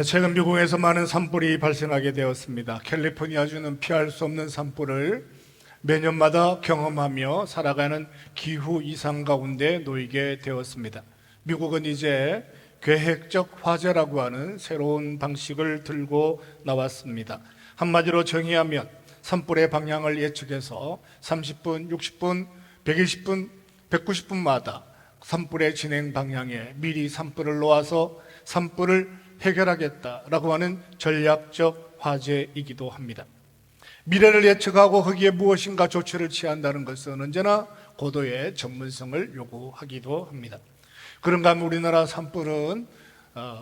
최근 미국에서 많은 산불이 발생하게 되었습니다. 캘리포니아주는 피할 수 없는 산불을 매년마다 경험하며 살아가는 기후 이상 가운데 놓이게 되었습니다. 미국은 이제 계획적 화재라고 하는 새로운 방식을 들고 나왔습니다. 한마디로 정의하면 산불의 방향을 예측해서 30분, 60분, 120분, 190분마다 산불의 진행 방향에 미리 산불을 놓아서 산불을 해결하겠다라고 하는 전략적 화제이기도 합니다. 미래를 예측하고 거기에 무엇인가 조치를 취한다는 것은 언제나 고도의 전문성을 요구하기도 합니다. 그런가 하면 우리나라 산불은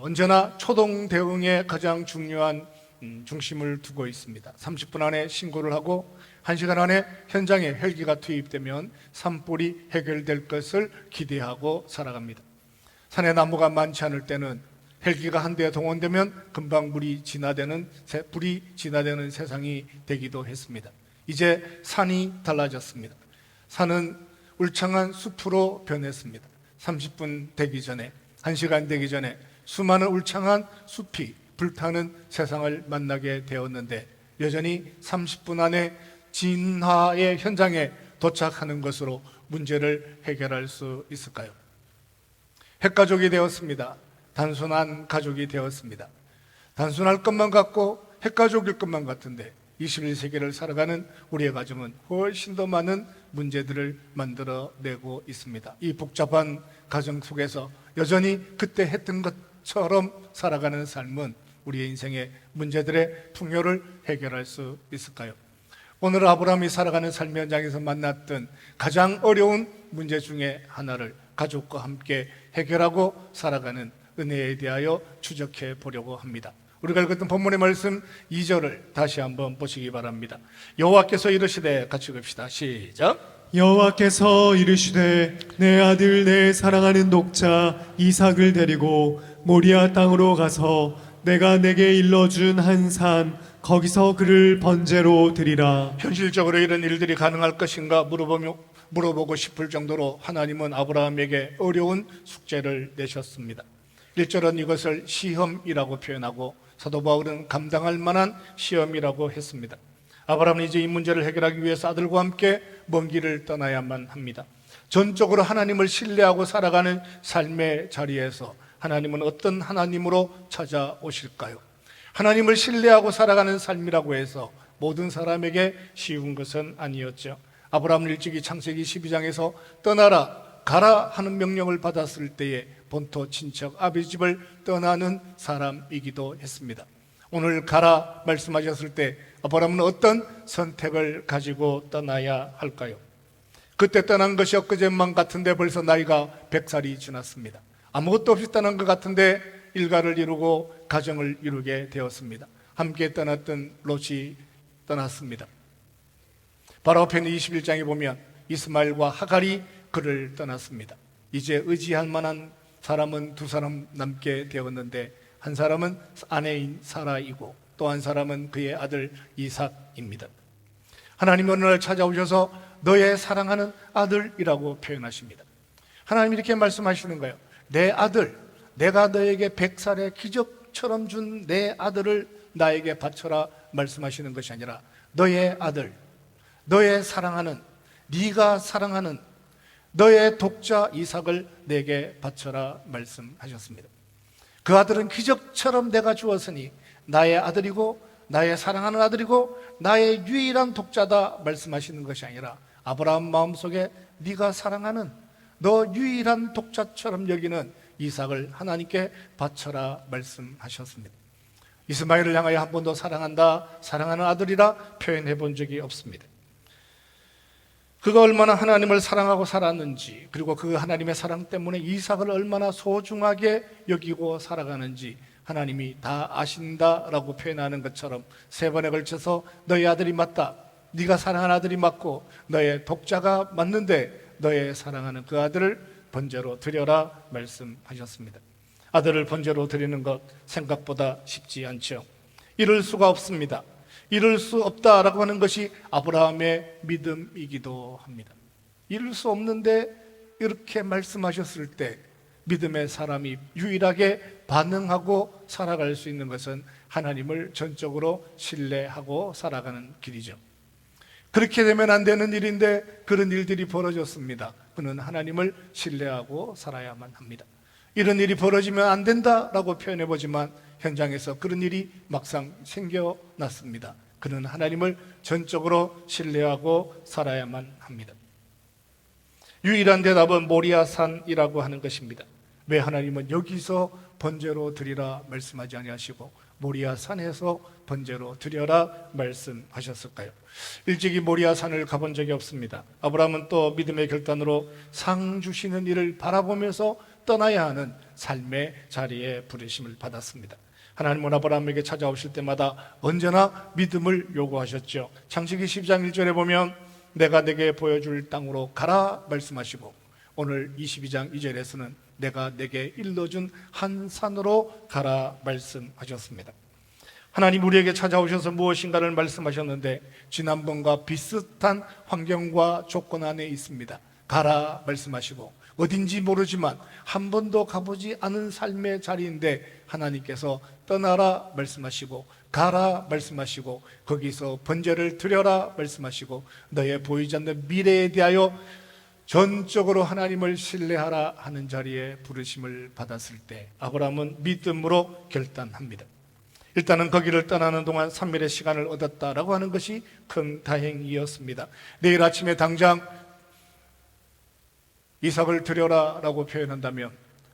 언제나 초동 대응에 가장 중요한 중심을 두고 있습니다. 30분 안에 신고를 하고 1시간 안에 현장에 헬기가 투입되면 산불이 해결될 것을 기대하고 살아갑니다. 산에 나무가 많지 않을 때는 헬기가 한 대 동원되면 금방 불이 진화되는 세상이 되기도 했습니다. 이제 산이 달라졌습니다. 산은 울창한 숲으로 변했습니다. 30분 되기 전에, 1시간 되기 전에 수많은 울창한 숲이 불타는 세상을 만나게 되었는데 여전히 30분 안에 진화의 현장에 도착하는 것으로 문제를 해결할 수 있을까요? 핵가족이 되었습니다. 단순한 가족이 되었습니다. 단순할 것만 같고 핵가족일 것만 같은데 21세기를 살아가는 우리의 가정은 훨씬 더 많은 문제들을 만들어내고 있습니다. 이 복잡한 가정 속에서 여전히 그때 했던 것처럼 살아가는 삶은 우리의 인생의 문제들의 풍요를 해결할 수 있을까요? 오늘 아브라함이 살아가는 삶 현장에서 만났던 가장 어려운 문제 중에 하나를 가족과 함께 해결하고 살아가는 은혜에 대하여 추적해 보려고 합니다. 우리가 읽었던 본문의 말씀 2절을 다시 한번 보시기 바랍니다. 여호와께서 이르시되, 같이 읽읍시다. 시작. 여호와께서 이르시되 내 아들 내 사랑하는 독자 이삭을 데리고 모리아 땅으로 가서 내가 내게 일러준 한 산 거기서 그를 번제로 드리라. 현실적으로 이런 일들이 가능할 것인가 물어보고 싶을 정도로 하나님은 아브라함에게 어려운 숙제를 내셨습니다. 1절은 이것을 시험이라고 표현하고 사도 바울은 감당할 만한 시험이라고 했습니다. 아브라함은 이제 이 문제를 해결하기 위해서 아들과 함께 먼 길을 떠나야만 합니다. 전적으로 하나님을 신뢰하고 살아가는 삶의 자리에서 하나님은 어떤 하나님으로 찾아오실까요? 하나님을 신뢰하고 살아가는 삶이라고 해서 모든 사람에게 쉬운 것은 아니었죠. 아브라함은 일찍이 창세기 12장에서 떠나라, 가라 하는 명령을 받았을 때에 본토 친척 아버지 집을 떠나는 사람이기도 했습니다. 오늘 가라 말씀하셨을 때 아브라함은 어떤 선택을 가지고 떠나야 할까요? 그때 떠난 것이 엊그제만 같은데 벌써 나이가 100살이 지났습니다. 아무것도 없이 떠난 것 같은데 일가를 이루고 가정을 이루게 되었습니다. 함께 떠났던 롯이 떠났습니다. 바로 앞에 있는 21장에 보면 이스마엘과 하갈이 그를 떠났습니다. 이제 의지할 만한 사람은 두 사람 남게 되었는데 한 사람은 아내인 사라이고 또 한 사람은 그의 아들 이삭입니다. 하나님이 어느 날 찾아오셔서 너의 사랑하는 아들이라고 표현하십니다. 하나님이 이렇게 말씀하시는 거예요. 내 아들, 내가 너에게 100살의 기적처럼 준 내 아들을 나에게 바쳐라 말씀하시는 것이 아니라 너의 아들, 너의 사랑하는, 네가 사랑하는 너의 독자 이삭을 내게 바쳐라 말씀하셨습니다. 그 아들은 기적처럼 내가 주었으니 나의 아들이고 나의 사랑하는 아들이고 나의 유일한 독자다 말씀하시는 것이 아니라 아브라함 마음속에 네가 사랑하는 너 유일한 독자처럼 여기는 이삭을 하나님께 바쳐라 말씀하셨습니다. 이스마엘을 향하여 한 번도 사랑한다, 사랑하는 아들이라 표현해 본 적이 없습니다. 그가 얼마나 하나님을 사랑하고 살았는지, 그리고 그 하나님의 사랑 때문에 이삭을 얼마나 소중하게 여기고 살아가는지 하나님이 다 아신다라고 표현하는 것처럼 3번에 걸쳐서 너의 아들이 맞다, 네가 사랑하는 아들이 맞고 너의 독자가 맞는데 너의 사랑하는 그 아들을 번제로 드려라 말씀하셨습니다. 아들을 번제로 드리는 것 생각보다 쉽지 않죠. 이럴 수가 없습니다. 이룰 수 없다라고 하는 것이 아브라함의 믿음이기도 합니다. 이룰 수 없는데 이렇게 말씀하셨을 때 믿음의 사람이 유일하게 반응하고 살아갈 수 있는 것은 하나님을 전적으로 신뢰하고 살아가는 길이죠. 그렇게 되면 안 되는 일인데 그런 일들이 벌어졌습니다. 그는 하나님을 신뢰하고 살아야만 합니다. 이런 일이 벌어지면 안 된다라고 표현해 보지만 현장에서 그런 일이 막상 생겨났습니다. 그는 하나님을 전적으로 신뢰하고 살아야만 합니다. 유일한 대답은 모리아산이라고 하는 것입니다. 왜 하나님은 여기서 번제로 드리라 말씀하지 아니하시고 모리아산에서 번제로 드려라 말씀하셨을까요? 일찍이 모리아산을 가본 적이 없습니다. 아브라함은 또 믿음의 결단으로 상 주시는 일을 바라보면서 떠나야 하는 삶의 자리에 부르심을 받았습니다. 하나님은 아브라함에게 찾아오실 때마다 언제나 믿음을 요구하셨죠. 창세기 12장 1절에 보면 내가 내게 보여줄 땅으로 가라 말씀하시고 오늘 22장 2절에서는 내가 내게 일러준 한 산으로 가라 말씀하셨습니다. 하나님 우리에게 찾아오셔서 무엇인가를 말씀하셨는데 지난번과 비슷한 환경과 조건 안에 있습니다. 가라 말씀하시고 어딘지 모르지만 한 번도 가보지 않은 삶의 자리인데 하나님께서 떠나라 말씀하시고 가라 말씀하시고 거기서 번제를 드려라 말씀하시고 너의 보이지 않는 미래에 대하여 전적으로 하나님을 신뢰하라 하는 자리에 부르심을 받았을 때 아브라함은 믿음으로 결단합니다. 일단은 거기를 떠나는 동안 3일의 시간을 얻었다라고 하는 것이 큰 다행이었습니다. 내일 아침에 당장 이삭을 드려라 라고 표현한다면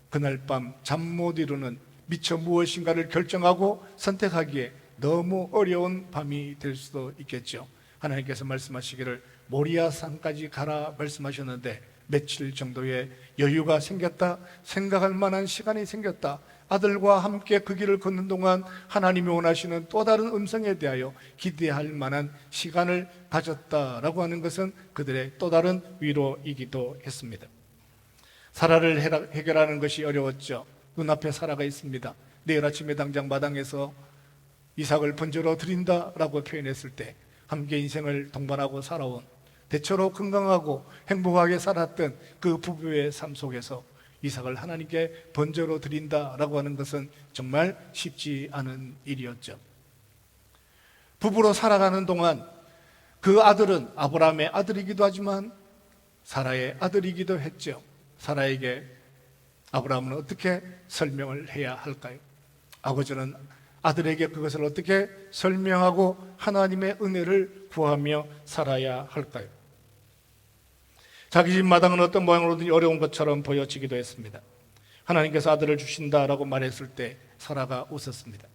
그날 밤 잠 못 이루는 미처 무엇인가를 결정하고 선택하기에 너무 어려운 밤이 될 수도 있겠죠. 하나님께서 말씀하시기를 모리아산까지 가라 말씀하셨는데 며칠 정도의 여유가 생겼다, 생각할 만한 시간이 생겼다. 아들과 함께 그 길을 걷는 동안 하나님이 원하시는 또 다른 음성에 대하여 기대할 만한 시간을 가졌다라고 하는 것은 그들의 또 다른 위로이기도 했습니다. 사라를 해결하는 것이 어려웠죠. 눈앞에 사라가 있습니다. 내일 아침에 당장 마당에서 이삭을 번제로 드린다라고 표현했을 때 함께 인생을 동반하고 살아온 대체로 건강하고 행복하게 살았던 그 부부의 삶 속에서 이삭을 하나님께 번제로 드린다라고 하는 것은 정말 쉽지 않은 일이었죠. 부부로 살아가는 동안 그 아들은 아브라함의 아들이기도 하지만 사라의 아들이기도 했죠. 사라에게 아브라함은 어떻게 설명을 해야 할까요? 아버지는 아들에게 그것을 어떻게 설명하고 하나님의 은혜를 구하며 살아야 할까요? 자기 집 마당은 어떤 모양으로든지 어려운 것처럼 보여지기도 했습니다. 하나님께서 아들을 주신다라고 말했을 때 사라가 웃었습니다.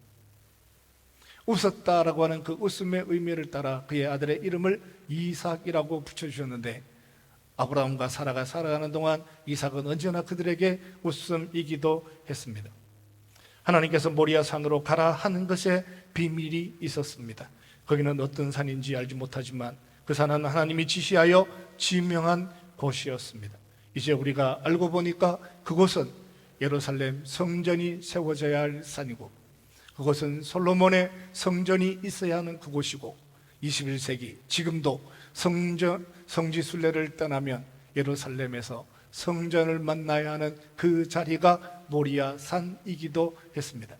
웃었다라고 하는 그 웃음의 의미를 따라 그의 아들의 이름을 이삭이라고 붙여주셨는데 아브라함과 사라가 살아가는 동안 이삭은 언제나 그들에게 웃음이기도 했습니다. 하나님께서 모리아 산으로 가라 하는 것에 비밀이 있었습니다. 거기는 어떤 산인지 알지 못하지만 그 산은 하나님이 지시하여 지명한 곳이었습니다. 이제 우리가 알고 보니까 그곳은 예루살렘 성전이 세워져야 할 산이고 그곳은 솔로몬의 성전이 있어야 하는 그곳이고 21세기 지금도 성지순례를 떠나면 예루살렘에서 성전을 만나야 하는 그 자리가 모리아 산이기도 했습니다.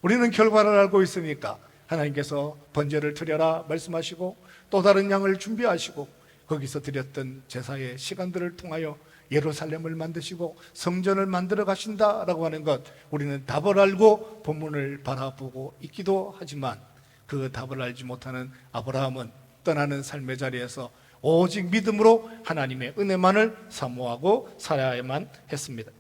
우리는 결과를 알고 있으니까 하나님께서 번제를 드려라 말씀하시고 또 다른 양을 준비하시고 거기서 드렸던 제사의 시간들을 통하여 예루살렘을 만드시고 성전을 만들어 가신다라고 하는 것 우리는 답을 알고 본문을 바라보고 있기도 하지만 그 답을 알지 못하는 아브라함은 떠나는 삶의 자리에서 오직 믿음으로 하나님의 은혜만을 사모하고 살아야만 했습니다.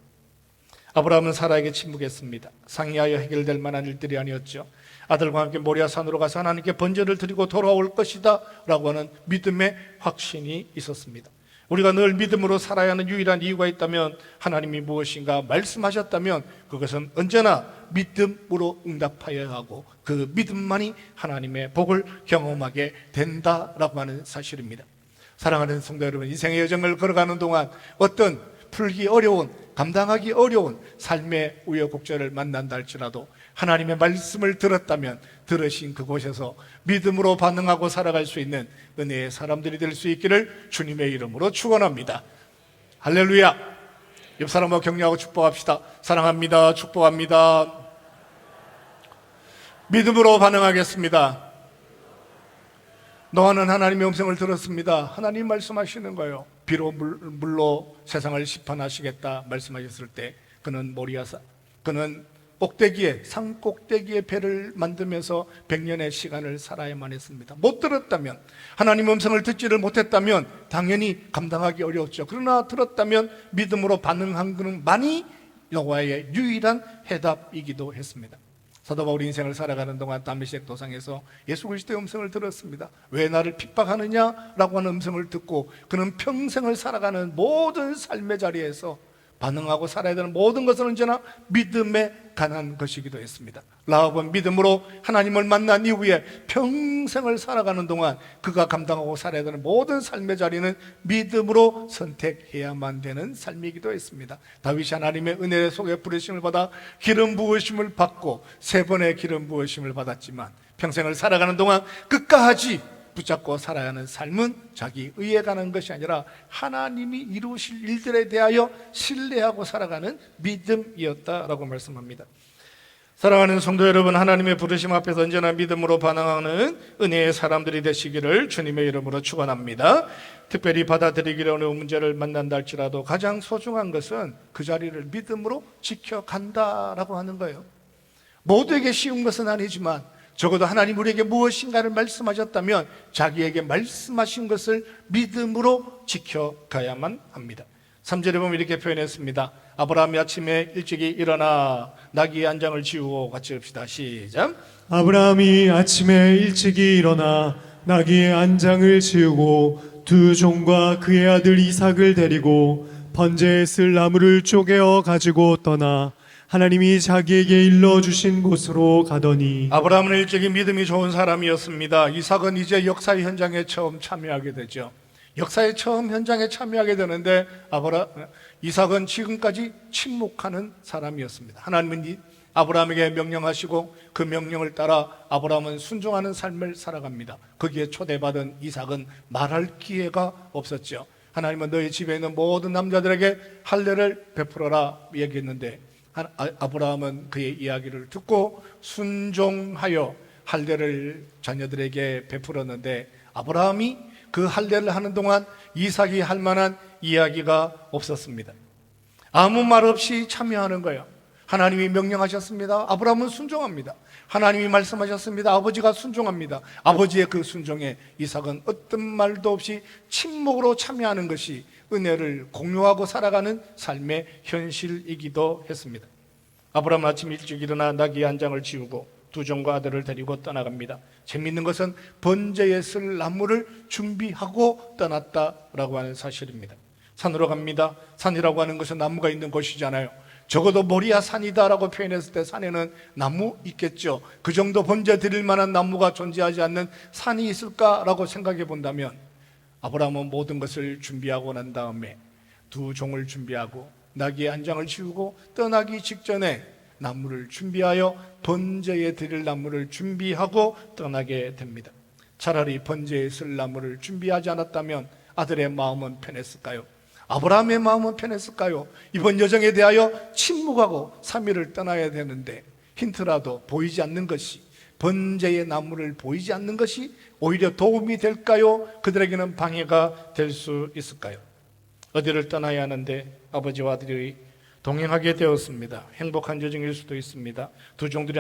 아브라함은 사라에게 침묵했습니다. 상의하여 해결될 만한 일들이 아니었죠. 아들과 함께 모리아산으로 가서 하나님께 번제를 드리고 돌아올 것이다 라고 하는 믿음의 확신이 있었습니다. 우리가 늘 믿음으로 살아야 하는 유일한 이유가 있다면 하나님이 무엇인가 말씀하셨다면 그것은 언제나 믿음으로 응답하여야 하고 그 믿음만이 하나님의 복을 경험하게 된다라고 하는 사실입니다. 사랑하는 성도 여러분, 인생의 여정을 걸어가는 동안 어떤 풀기 어려운, 감당하기 어려운 삶의 우여곡절을 만난다 할지라도 하나님의 말씀을 들었다면 들으신 그곳에서 믿음으로 반응하고 살아갈 수 있는 은혜의 사람들이 될 수 있기를 주님의 이름으로 축원합니다. 할렐루야. 옆 사람과 격려하고 축복합시다. 사랑합니다. 축복합니다. 믿음으로 반응하겠습니다. 노아는 하나님의 음성을 들었습니다. 하나님 말씀하시는 거예요. 비로 물로 세상을 심판하시겠다 말씀하셨을 때 그는 그는 꼭대기에 산 꼭대기에 배를 만들면서 100년의 시간을 살아야만 했습니다. 못 들었다면, 하나님 음성을 듣지를 못했다면 당연히 감당하기 어려웠죠. 그러나 들었다면 믿음으로 반응한 것은 많이 노아의 유일한 해답이기도 했습니다. 사도 바울이 인생을 살아가는 동안 다메섹 도상에서 예수 그리스도의 음성을 들었습니다. 왜 나를 핍박하느냐라고 하는 음성을 듣고 그는 평생을 살아가는 모든 삶의 자리에서 반응하고 살아야 되는 모든 것은 언제나 믿음에 관한 것이기도 했습니다. 라합은 믿음으로 하나님을 만난 이후에 평생을 살아가는 동안 그가 감당하고 살아야 되는 모든 삶의 자리는 믿음으로 선택해야만 되는 삶이기도 했습니다. 다윗이 하나님의 은혜 속에 부르심을 받아 기름 부으심을 받고 3번의 기름 부으심을 받았지만 평생을 살아가는 동안 끝까지 붙잡고 살아야 하는 삶은 자기 의에 관한 것이 아니라 하나님이 이루실 일들에 대하여 신뢰하고 살아가는 믿음이었다라고 말씀합니다. 사랑하는 성도 여러분, 하나님의 부르심 앞에서 언제나 믿음으로 반응하는 은혜의 사람들이 되시기를 주님의 이름으로 축원합니다. 특별히 받아들이기로 어려운 문제를 만난다 할지라도 가장 소중한 것은 그 자리를 믿음으로 지켜간다라고 하는 거예요. 모두에게 쉬운 것은 아니지만 적어도 하나님 우리에게 무엇인가를 말씀하셨다면 자기에게 말씀하신 것을 믿음으로 지켜가야만 합니다. 3절에 보면 이렇게 표현했습니다. 아브라함이 아침에 일찍이 일어나 나귀의 안장을 지우고 같이 읍시다. 시작. 아브라함이 아침에 일찍이 일어나 나귀의 안장을 지우고 두 종과 그의 아들 이삭을 데리고 번제에 쓸 나무를 쪼개어 가지고 떠나 하나님이 자기에게 일러주신 곳으로 가더니 아브라함은 일찍이 믿음이 좋은 사람이었습니다. 이삭은 이제 역사의 현장에 처음 참여하게 되죠. 역사의 처음 현장에 참여하게 되는데 이삭은 지금까지 침묵하는 사람이었습니다. 하나님은 아브라함에게 명령하시고 그 명령을 따라 아브라함은 순종하는 삶을 살아갑니다. 거기에 초대받은 이삭은 말할 기회가 없었죠. 하나님은 너희 집에 있는 모든 남자들에게 할례를 베풀어라 얘기했는데 아브라함은 그의 이야기를 듣고 순종하여 할례를 자녀들에게 베풀었는데 아브라함이 그 할례를 하는 동안 이삭이 할 만한 이야기가 없었습니다. 아무 말 없이 참여하는 거예요. 하나님이 명령하셨습니다. 아브라함은 순종합니다. 하나님이 말씀하셨습니다. 아버지가 순종합니다. 아버지의 그 순종에 이삭은 어떤 말도 없이 침묵으로 참여하는 것이 은혜를 공유하고 살아가는 삶의 현실이기도 했습니다. 아브라함은 아침 일찍 일어나 나귀의 안장을 지우고 두 종과 아들을 데리고 떠나갑니다. 재미있는 것은 번제에 쓸 나무를 준비하고 떠났다라고 하는 사실입니다. 산으로 갑니다. 산이라고 하는 것은 나무가 있는 곳이잖아요. 적어도 모리아 산이다라고 표현했을 때 산에는 나무 있겠죠. 그 정도 번제 드릴 만한 나무가 존재하지 않는 산이 있을까라고 생각해 본다면 아브라함은 모든 것을 준비하고 난 다음에 두 종을 준비하고 나귀의 안장을 지우고 떠나기 직전에 나무를 준비하여 번제에 드릴 나무를 준비하고 떠나게 됩니다. 차라리 번제에 쓸 나무를 준비하지 않았다면 아들의 마음은 편했을까요? 아브라함의 마음은 편했을까요? 이번 여정에 대하여 침묵하고 3일을 떠나야 되는데 힌트라도 보이지 않는 것이, 번제의 나무를 보이지 않는 것이 오히려 도움이 될까요? 그들에게는 방해가 될 수 있을까요? 어디를 떠나야 하는데 아버지와 아들이 동행하게 되었습니다. 행복한 여정일 수도 있습니다. 두 종들이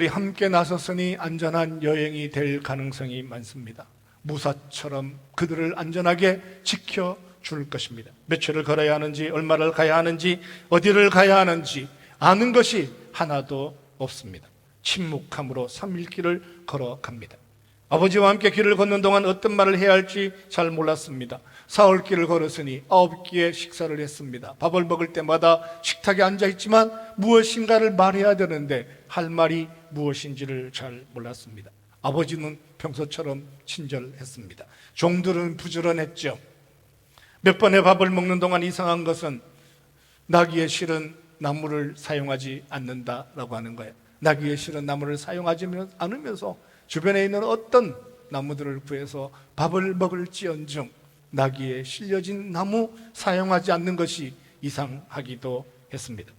함께 나섰으니 안전한 여행이 될 가능성이 많습니다. 무사처럼 그들을 안전하게 지켜줄 것입니다. 며칠을 걸어야 하는지, 얼마를 가야 하는지, 어디를 가야 하는지 아는 것이 하나도 없습니다. 침묵함으로 3일 길을 걸어갑니다. 아버지와 함께 길을 걷는 동안 어떤 말을 해야 할지 잘 몰랐습니다. 사흘 길을 걸었으니 9끼의 식사를 했습니다. 밥을 먹을 때마다 식탁에 앉아있지만 무엇인가를 말해야 되는데 할 말이 무엇인지를 잘 몰랐습니다. 아버지는 평소처럼 친절했습니다. 종들은 부지런했죠. 몇 번의 밥을 먹는 동안 이상한 것은 나귀의 실은 나무를 사용하지 않는다라고 하는 거예요. 나귀의 실은 나무를 사용하지 않으면서 주변에 있는 어떤 나무들을 구해서 밥을 먹을지언정 나귀에 실려진 나무 사용하지 않는 것이 이상하기도 했습니다.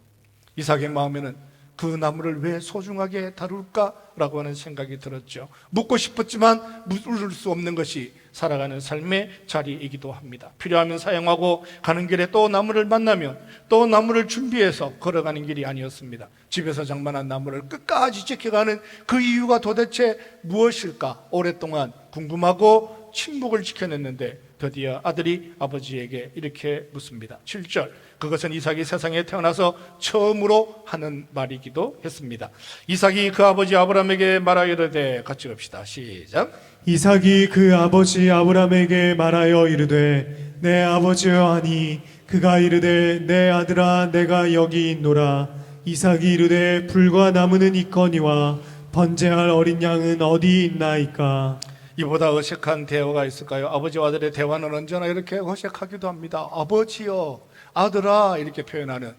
이삭의 마음에는 그 나무를 왜 소중하게 다룰까라고 하는 생각이 들었죠. 묻고 싶었지만 물을 수 없는 것이 살아가는 삶의 자리이기도 합니다. 필요하면 사용하고 가는 길에 또 나무를 만나면 또 나무를 준비해서 걸어가는 길이 아니었습니다. 집에서 장만한 나무를 끝까지 지켜가는 그 이유가 도대체 무엇일까? 오랫동안 궁금하고 침묵을 지켜냈는데 드디어 아들이 아버지에게 이렇게 묻습니다. 7절, 그것은 이삭이 세상에 태어나서 처음으로 하는 말이기도 했습니다. 이삭이 그 아버지 아브라함에게 말하여 이르되, 같이 갑시다. 시작. 이삭이 그 아버지 아브라함에게 말하여 이르되 내 아버지여 하니 그가 이르되 내 아들아 내가 여기 있노라. 이삭이 이르되 불과 나무는 있거니와 번제할 어린 양은 어디 있나이까. 이보다 어색한 대화가 있을까요? 아버지와 아들의 대화는 언제나 이렇게 어색하기도 합니다. 아버지여, 아들아, 이렇게 표현하는.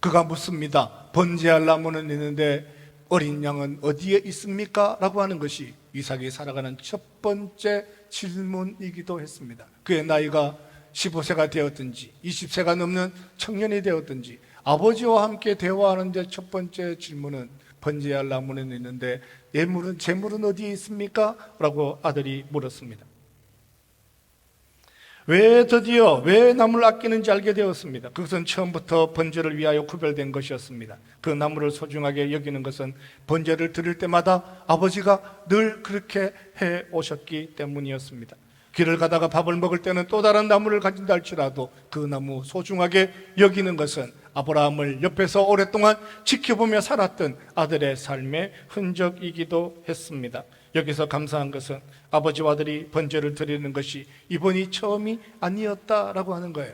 그가 묻습니다. 번제할 나무는 있는데 어린 양은 어디에 있습니까? 라고 하는 것이 이삭이 살아가는 첫 번째 질문이기도 했습니다. 그의 나이가 15세가 되었든지 20세가 넘는 청년이 되었든지 아버지와 함께 대화하는데 첫 번째 질문은 번제할 나무는 있는데 재물은 어디에 있습니까? 라고 아들이 물었습니다. 왜 나무를 아끼는지 알게 되었습니다. 그것은 처음부터 번제를 위하여 구별된 것이었습니다. 그 나무를 소중하게 여기는 것은 번제를 드릴 때마다 아버지가 늘 그렇게 해 오셨기 때문이었습니다. 길을 가다가 밥을 먹을 때는 또 다른 나무를 가진다 할지라도 그 나무 소중하게 여기는 것은 아브라함을 옆에서 오랫동안 지켜보며 살았던 아들의 삶의 흔적이기도 했습니다. 여기서 감사한 것은 아버지와 아들이 번제를 드리는 것이 이번이 처음이 아니었다라고 하는 거예요.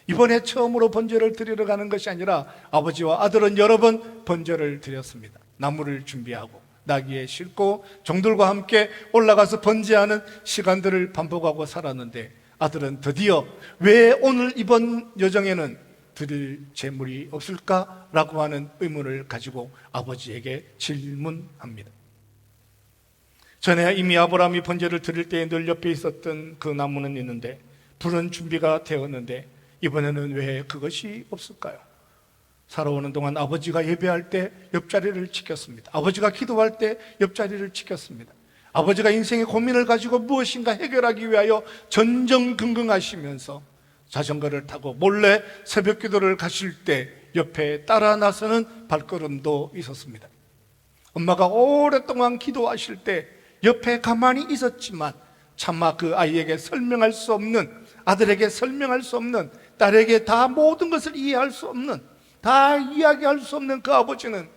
이번에 처음으로 번제를 드리러 가는 것이 아니라 아버지와 아들은 여러 번 번제를 드렸습니다. 나무를 준비하고 나귀에 싣고 종들과 함께 올라가서 번제하는 시간들을 반복하고 살았는데 아들은 드디어 왜 오늘 이번 여정에는 드릴 재물이 없을까라고 하는 의문을 가지고 아버지에게 질문합니다. 전에 이미 아브라함이 번제를 드릴 때에 늘 옆에 있었던 그 나무는 있는데 불은 준비가 되었는데 이번에는 왜 그것이 없을까요? 살아오는 동안 아버지가 예배할 때 옆자리를 지켰습니다. 아버지가 기도할 때 옆자리를 지켰습니다. 아버지가 인생의 고민을 가지고 무엇인가 해결하기 위하여 전전긍긍하시면서 자전거를 타고 몰래 새벽 기도를 가실 때 옆에 따라 나서는 발걸음도 있었습니다. 엄마가 오랫동안 기도하실 때 옆에 가만히 있었지만 차마 그 아이에게 설명할 수 없는, 아들에게 설명할 수 없는, 딸에게 다 모든 것을 이해할 수 없는, 다 이야기할 수 없는 그 아버지는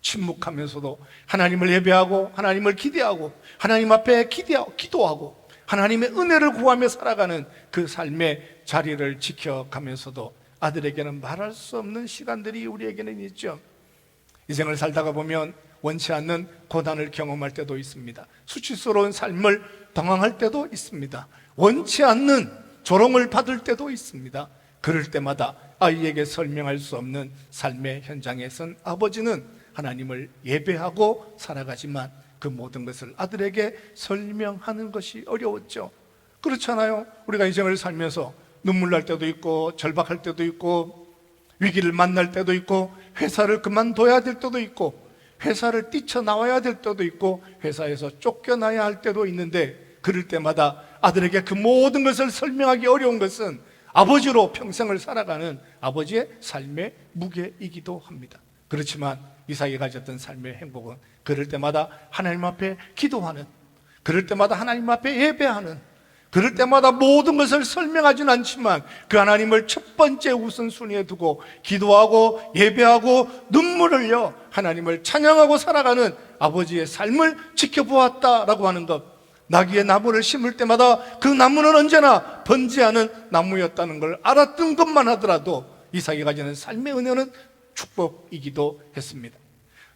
침묵하면서도 하나님을 예배하고 하나님을 기대하고 하나님 앞에 기도하고 하나님의 은혜를 구하며 살아가는 그 삶의 자리를 지켜가면서도 아들에게는 말할 수 없는 시간들이 우리에게는 있죠. 인생을 살다가 보면 원치 않는 고난을 경험할 때도 있습니다. 수치스러운 삶을 당황할 때도 있습니다. 원치 않는 조롱을 받을 때도 있습니다. 그럴 때마다 아이에게 설명할 수 없는 삶의 현장에 선 아버지는 하나님을 예배하고 살아가지만 그 모든 것을 아들에게 설명하는 것이 어려웠죠. 그렇잖아요. 우리가 인생을 살면서 눈물 날 때도 있고 절박할 때도 있고 위기를 만날 때도 있고 회사를 그만둬야 될 때도 있고 회사를 뛰쳐나와야 될 때도 있고 회사에서 쫓겨나야 할 때도 있는데 그럴 때마다 아들에게 그 모든 것을 설명하기 어려운 것은 아버지로 평생을 살아가는 아버지의 삶의 무게이기도 합니다. 그렇지만 이삭이 가졌던 삶의 행복은 그럴 때마다 하나님 앞에 기도하는, 그럴 때마다 하나님 앞에 예배하는, 그럴 때마다 모든 것을 설명하지는 않지만 그 하나님을 첫 번째 우선순위에 두고 기도하고 예배하고 눈물을 흘려 하나님을 찬양하고 살아가는 아버지의 삶을 지켜보았다라고 하는 것. 나귀의 나무를 심을 때마다 그 나무는 언제나 번제하는 나무였다는 걸 알았던 것만 하더라도 이삭이 가지는 삶의 은혜는 축복이기도 했습니다.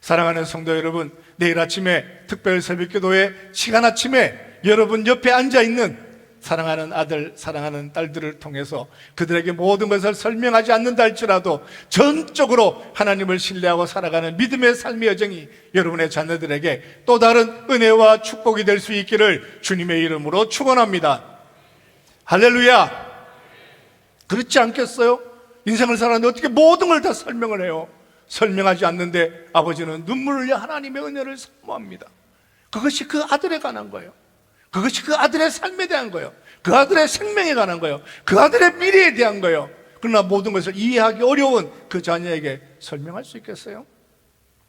사랑하는 성도 여러분, 내일 아침에 특별 새벽기도에 시간 아침에 여러분 옆에 앉아있는 사랑하는 아들, 사랑하는 딸들을 통해서 그들에게 모든 것을 설명하지 않는다 할지라도 전적으로 하나님을 신뢰하고 살아가는 믿음의 삶의 여정이 여러분의 자녀들에게 또 다른 은혜와 축복이 될 수 있기를 주님의 이름으로 축원합니다. 할렐루야! 그렇지 않겠어요? 인생을 살았는데 어떻게 모든 걸 다 설명을 해요? 설명하지 않는데 아버지는 눈물을 흘려 하나님의 은혜를 사모합니다. 그것이 그 아들에 관한 거예요. 그것이 그 아들의 삶에 대한 거예요. 그 아들의 생명에 관한 거예요. 그 아들의 미래에 대한 거예요. 그러나 모든 것을 이해하기 어려운 그 자녀에게 설명할 수 있겠어요?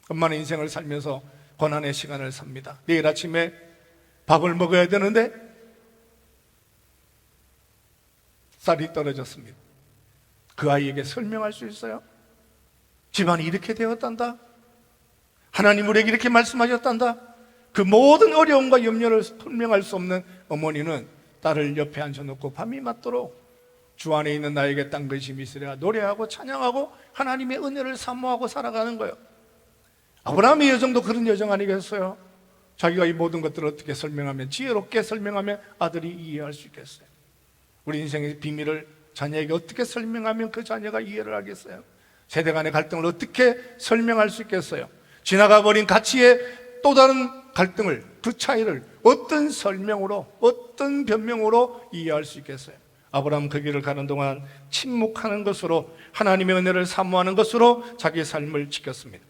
엄마는 인생을 살면서 고난의 시간을 삽니다. 내일 아침에 밥을 먹어야 되는데 쌀이 떨어졌습니다. 그 아이에게 설명할 수 있어요? 집안이 이렇게 되었단다. 하나님 우리에게 이렇게 말씀하셨단다. 그 모든 어려움과 염려를 설명할 수 없는 어머니는 딸을 옆에 앉혀놓고 밤이 맞도록 주 안에 있는 나에게 딴 것이 있으랴 노래하고 찬양하고 하나님의 은혜를 사모하고 살아가는 거예요. 아브라함의 여정도 그런 여정 아니겠어요? 자기가 이 모든 것들을 어떻게 설명하면, 지혜롭게 설명하면 아들이 이해할 수 있겠어요? 우리 인생의 비밀을 자녀에게 어떻게 설명하면 그 자녀가 이해를 하겠어요? 세대 간의 갈등을 어떻게 설명할 수 있겠어요? 지나가 버린 가치의 또 다른 갈등을, 그 차이를 어떤 설명으로, 어떤 변명으로 이해할 수 있겠어요? 아브라함 그 길을 가는 동안 침묵하는 것으로, 하나님의 은혜를 사모하는 것으로 자기 삶을 지켰습니다.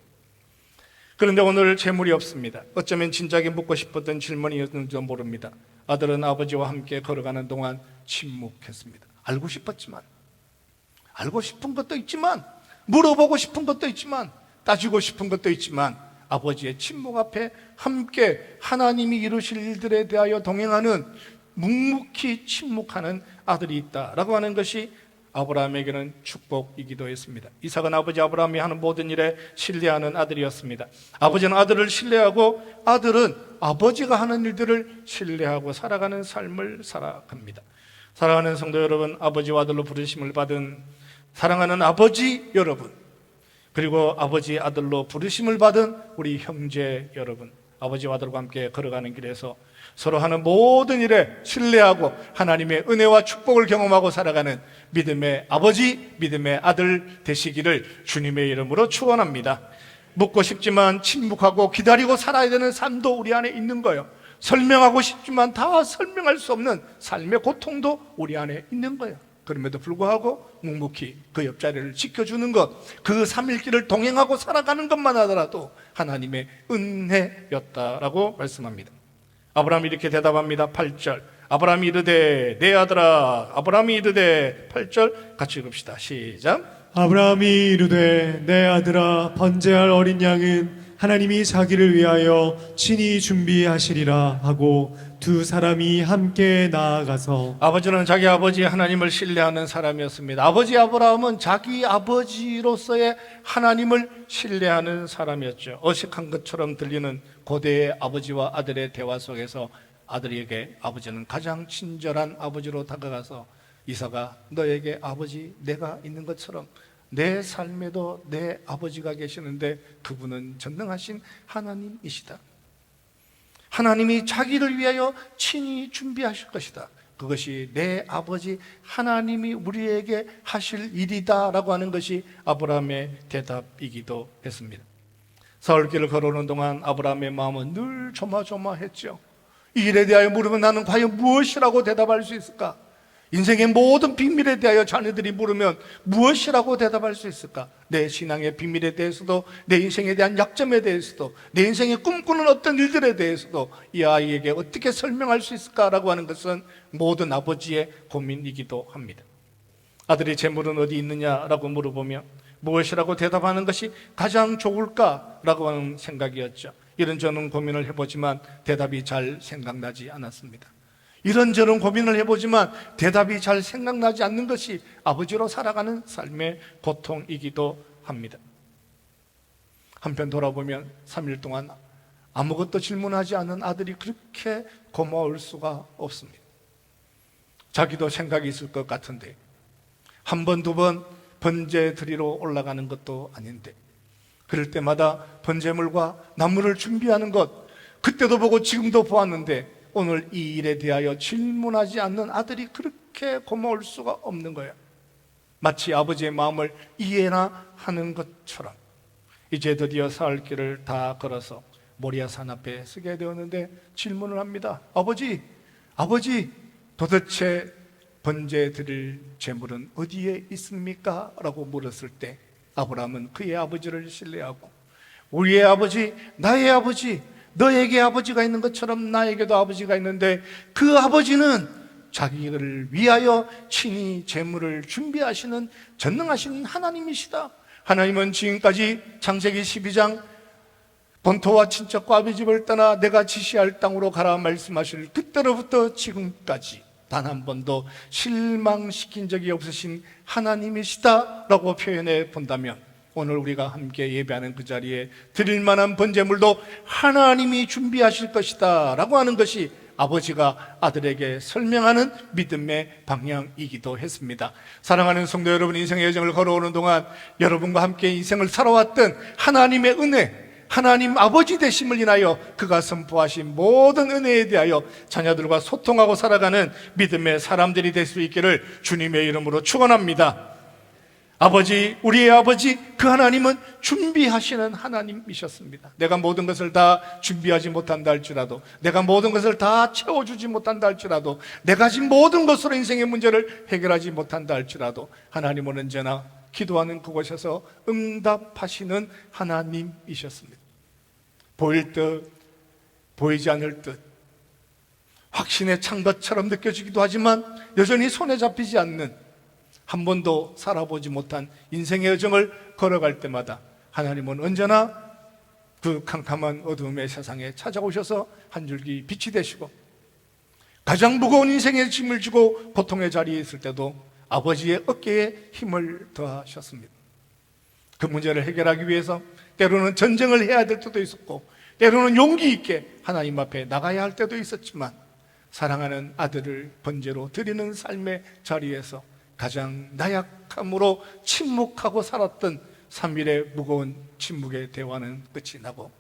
그런데 오늘 재물이 없습니다. 어쩌면 진작에 묻고 싶었던 질문이었는지도 모릅니다. 아들은 아버지와 함께 걸어가는 동안 침묵했습니다. 알고 싶었지만, 알고 싶은 것도 있지만, 물어보고 싶은 것도 있지만, 따지고 싶은 것도 있지만, 아버지의 침묵 앞에 함께 하나님이 이루실 일들에 대하여 동행하는, 묵묵히 침묵하는 아들이 있다라고 하는 것이 아브라함에게는 축복이기도 했습니다. 이삭은 아버지 아브라함이 하는 모든 일에 신뢰하는 아들이었습니다. 아버지는 아들을 신뢰하고 아들은 아버지가 하는 일들을 신뢰하고 살아가는 삶을 살아갑니다. 사랑하는 성도 여러분, 아버지와 아들로 부르심을 받은 사랑하는 아버지 여러분, 그리고 아버지 아들로 부르심을 받은 우리 형제 여러분, 아버지와 아들과 함께 걸어가는 길에서 서로 하는 모든 일에 신뢰하고 하나님의 은혜와 축복을 경험하고 살아가는 믿음의 아버지, 믿음의 아들 되시기를 주님의 이름으로 축원합니다. 묻고 싶지만 침묵하고 기다리고 살아야 되는 삶도 우리 안에 있는 거예요. 설명하고 싶지만 다 설명할 수 없는 삶의 고통도 우리 안에 있는 거예요. 그럼에도 불구하고 묵묵히 그 옆자리를 지켜주는 것, 그 3일 길을 동행하고 살아가는 것만 하더라도 하나님의 은혜였다라고 말씀합니다. 아브라함이 이렇게 대답합니다. 8절, 아브라함이 이르되 내 아들아, 아브라함이 이르되 8절 같이 읽읍시다. 시작. 아브라함이 이르되 내 아들아, 번제할 어린 양은 하나님이 자기를 위하여 친히 준비하시리라 하고 두 사람이 함께 나아가서, 아버지는 자기 아버지 하나님을 신뢰하는 사람이었습니다. 아버지 아브라함은 자기 아버지로서의 하나님을 신뢰하는 사람이었죠. 어색한 것처럼 들리는 고대의 아버지와 아들의 대화 속에서 아들에게 아버지는 가장 친절한 아버지로 다가가서, 이삭아, 너에게 아버지 내가 있는 것처럼 내 삶에도 내 아버지가 계시는데 그분은 전능하신 하나님이시다. 하나님이 자기를 위하여 친히 준비하실 것이다. 그것이 내 아버지 하나님이 우리에게 하실 일이다 라고 하는 것이 아브라함의 대답이기도 했습니다. 사흘길을 걸어오는 동안 아브라함의 마음은 늘 조마조마했죠. 이 일에 대하여 물으면 나는 과연 무엇이라고 대답할 수 있을까? 인생의 모든 비밀에 대하여 자녀들이 물으면 무엇이라고 대답할 수 있을까? 내 신앙의 비밀에 대해서도, 내 인생에 대한 약점에 대해서도, 내 인생의 꿈꾸는 어떤 일들에 대해서도 이 아이에게 어떻게 설명할 수 있을까라고 하는 것은 모든 아버지의 고민이기도 합니다. 아들이 재물은 어디 있느냐라고 물어보면 무엇이라고 대답하는 것이 가장 좋을까라고 하는 생각이었죠. 이런저런 고민을 해보지만 대답이 잘 생각나지 않았습니다. 이런저런 고민을 해보지만 대답이 잘 생각나지 않는 것이 아버지로 살아가는 삶의 고통이기도 합니다. 한편 돌아보면 3일 동안 아무것도 질문하지 않은 아들이 그렇게 고마울 수가 없습니다. 자기도 생각이 있을 것 같은데 한 번, 두 번 번제 드리러 올라가는 것도 아닌데, 그럴 때마다 번제물과 나물을 준비하는 것, 그때도 보고 지금도 보았는데 오늘 이 일에 대하여 질문하지 않는 아들이 그렇게 고마울 수가 없는 거예요. 마치 아버지의 마음을 이해나 하는 것처럼. 이제 드디어 사흘길을 다 걸어서 모리아 산 앞에 서게 되었는데 질문을 합니다. 아버지, 도대체 번제 드릴 재물은 어디에 있습니까? 라고 물었을 때 아브라함은 그의 아버지를 신뢰하고 우리의 아버지, 나의 아버지, 너에게 아버지가 있는 것처럼 나에게도 아버지가 있는데 그 아버지는 자기를 위하여 친히 재물을 준비하시는 전능하신 하나님이시다. 하나님은 지금까지 창세기 12장 본토와 친척과 아비 집을 떠나 내가 지시할 땅으로 가라 말씀하실 그때로부터 지금까지 단 한 번도 실망시킨 적이 없으신 하나님이시다라고 표현해 본다면 오늘 우리가 함께 예배하는 그 자리에 드릴 만한 번제물도 하나님이 준비하실 것이다 라고 하는 것이 아버지가 아들에게 설명하는 믿음의 방향이기도 했습니다. 사랑하는 성도 여러분, 인생의 여정을 걸어오는 동안 여러분과 함께 인생을 살아왔던 하나님의 은혜, 하나님 아버지 되심을 인하여 그가 선포하신 모든 은혜에 대하여 자녀들과 소통하고 살아가는 믿음의 사람들이 될 수 있기를 주님의 이름으로 축원합니다. 아버지, 우리의 아버지 그 하나님은 준비하시는 하나님이셨습니다. 내가 모든 것을 다 준비하지 못한다 할지라도, 내가 모든 것을 다 채워주지 못한다 할지라도, 내가 가진 모든 것으로 인생의 문제를 해결하지 못한다 할지라도 하나님은 언제나 기도하는 그곳에서 응답하시는 하나님이셨습니다. 보일 듯 보이지 않을 듯 확신에 찬 것처럼 느껴지기도 하지만 여전히 손에 잡히지 않는, 한 번도 살아보지 못한 인생의 여정을 걸어갈 때마다 하나님은 언제나 그 캄캄한 어두움의 세상에 찾아오셔서 한 줄기 빛이 되시고, 가장 무거운 인생의 짐을 지고 고통의 자리에 있을 때도 아버지의 어깨에 힘을 더하셨습니다. 그 문제를 해결하기 위해서 때로는 전쟁을 해야 될 때도 있었고, 때로는 용기 있게 하나님 앞에 나가야 할 때도 있었지만, 사랑하는 아들을 번제로 드리는 삶의 자리에서 가장 나약함으로 침묵하고 살았던 3일의 무거운 침묵의 대화는 끝이 나고,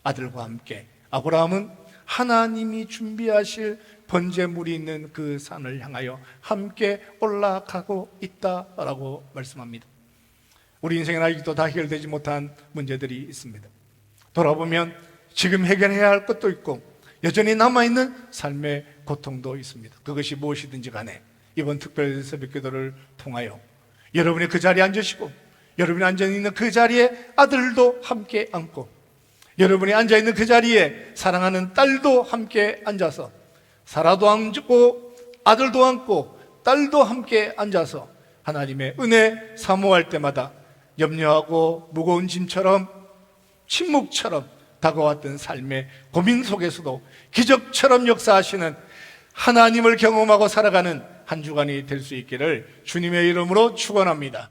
아들과 함께 아브라함은 하나님이 준비하실 번제물이 있는 그 산을 향하여 함께 올라가고 있다라고 말씀합니다. 우리 인생의 아직도 다 해결되지 못한 문제들이 있습니다. 돌아보면 지금 해결해야 할 것도 있고 여전히 남아있는 삶의 고통도 있습니다. 그것이 무엇이든지 간에 이번 특별 새벽기도를 통하여 여러분이 그 자리에 앉으시고, 여러분이 앉아있는 그 자리에 아들도 함께 앉고, 여러분이 앉아있는 그 자리에 사랑하는 딸도 함께 앉아서, 사라도 앉고 아들도 앉고 딸도 함께 앉아서 하나님의 은혜 사모할 때마다 염려하고 무거운 짐처럼 침묵처럼 다가왔던 삶의 고민 속에서도 기적처럼 역사하시는 하나님을 경험하고 살아가는 한 주간이 될 수 있기를 주님의 이름으로 축원합니다.